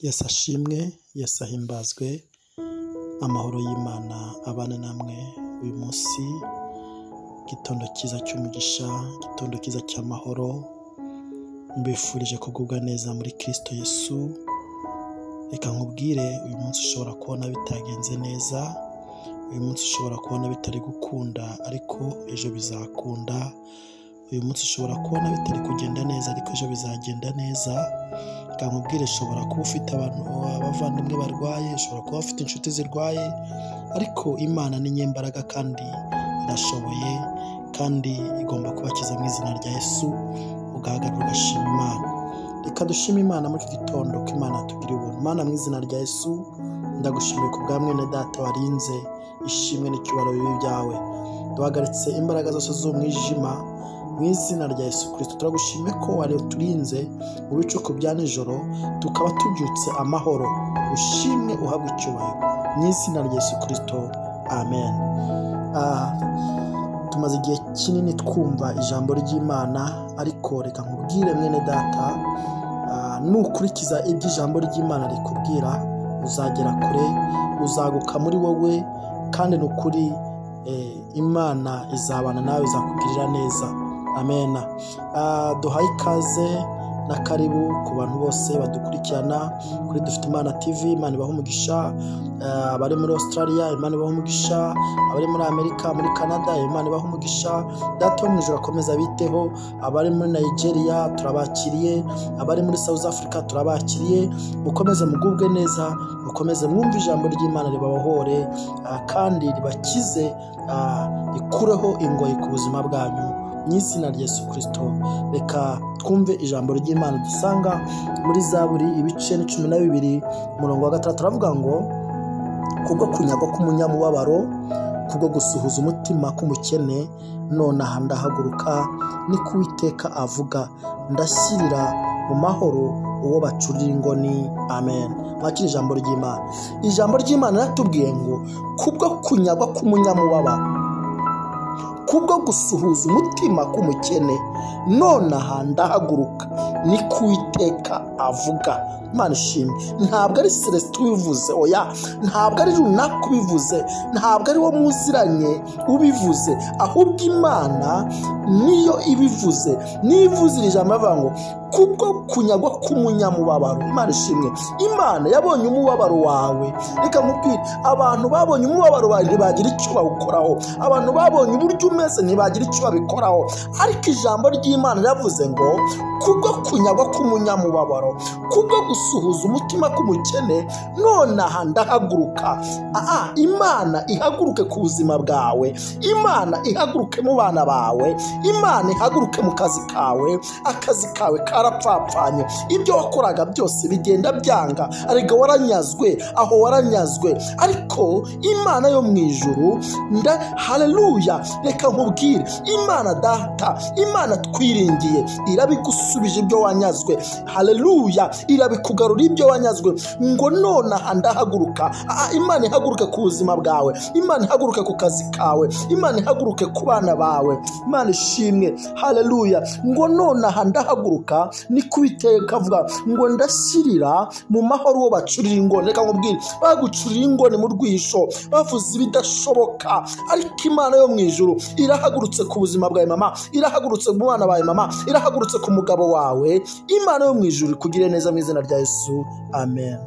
Yesu ashimwe, Yesu ahimbazwe, amahoro y'Imana abane namwe uyu munsi. Gitondo cyiza cy'umugisha, gitondo cyiza cy'amahoro. Mbifurije kugubwa neza muri Kristo Yesu. Reka nkubwire, uyu munsi ushobora kubona bitagenze neza, uyu munsi ushobora kubona bitari gukunda ariko ejo bizakunda. Uyu munsi ushobora kubona bitari kugenda neza ariko ejo bizagenda neza. Reka nkubwire, ushobora kuba ufite abavandimwe barwaye, ushobora kuba ufite inshuti zirwaye, ariko Imana ni nyembaraga kandi irashoboye kandi igomba kubakiza mu izina rya Yesu. Ugahagarara ugashima Imana. Reka dushime Imana muri iki gitondo ko Imana yatugiriye ubuntu. Mana, mu izina rya Yesu ndagushimiye ku bwa mwene data warinze, ishimwe n'icyubahiro bibi byawe. Duhagaritse imbaraga zose z'umwijima mu izina rya Yesu Kristo. Turagushimiye ko wari uturinze mu bicuku bya nijoro, tukaba tubyutse amahoro. Ushimwe, uhabwe icyubahiro mu izina rya Yesu Kristo, amen. Tumaze igihe kinini twumva ijambo ry'Imana, ariko reka nkubwire mwene data, nukurikiza ibyo ijambo ry'Imana rikubwira uzagera kure, uzaguka muri wowe, kandi nukuri Imana izabana nawe, izakugirira neza, amen. Duhaye ikaze na karibu ku bantu bose badukurikirana kuri Dufite Imana TV. Imana ibahe umugisha. Abari muri Australia, Imana ibahe umugisha. Abari muri Amerika, muri Canada, Imana ibahe umugisha. Data wo mu ijuru akomeza biteho. Abari muri Nigeria turabakiriye, abari muri South Africa turabakiriye. Mukomeze mugubwe neza, mukomeze mwumve ijambo ry'Imana ribabohore kandi ribakize, rikureho ingoyi ku buzima bwanyu mu izina rya Yesu Kristo. Reka twumve ijambo ry'Imana dusanga muri Zaburi ibice 12 umurongo wa 6. Turavuga ngo, kubwo kunyagwa k'umunyamubabaro, kubwo gusuhuza umutima k'umukene, nonaha ndahaguruka, ni ko Uwiteka avuga, ndashyirira mu mahoro uwo bacurira ingoni, amen. Mwakira ijambo ry'Imana. Ijambo ry'Imana ratubwiye ngo, kubwo kunyagwa k'umunyamubabaro, kubwo gusuhuza umutima k'umukene, nonaha ndahaguruka, ni ko Uwiteka avuga. Imana ishimwe. Ntabwo ari Celestin ubivuze, oya, ntabwo ari runaka ubivuze, ntabwo ari wo muziranye ubivuze, ahubwo Imana niyo ibivuze. Nivuze iri jambo avuga ngo, kubwo kunyagwa k'umunyamubabaro. Imana ishimwe. Imana yabonye umubabaro wawe. Reka mubwire, abantu babonye umubabaro wawe ntibagira icyo bawukoraho, abantu babonye uburyo umeze ntibagira icyo babikoraho, ariko ijambo ry'Imana yavuze ngo, kubwo kunyagwa k'umunyamubabaro, kubwo gusuhuza umutima k'umukene, nonaha ndahaguruka. Imana ihaguruke ku buzima bwawe, Imana ihaguruke mu bana bawe, Imana ihaguruke mu kazi kawe. Akazi kawe karapfapfanye, ibyo wakoraga byose bigenda byanga, ariko waranyazwe, aho waranyazwe, ariko Imana yo mu ijuru, haleluya, reka nkubwire, Imana Data, Imana twiringiye, irabigusubije ibyo wanyazwe, haleluya, irabikugarura ibyo wanyazwe. Ngo nonaha ndahaguruka. Imana ihaguruke ku buzima bwawe, Imana ihaguruke ku kazi kawe, Imana ihaguruke ku bana bawe. Imana ishimwe, haleluya. Ngo nonaha ndahaguruka, ni ko Uwiteka avuga, ngo ndashyirira mu mahoro uwo bacurira ingoni. Reka nkubwire, bagucurira ingoni mu rwisho, bavuze ibidashoboka, ariko Imana yo mu ijuru irahagurutse ku buzima bwawe mama, irahagurutse mu bana bawe mama, irahagurutse ku mugabo wawe. Imana yo mu ijuru ikugire neza mu izina rya Yesu, amen.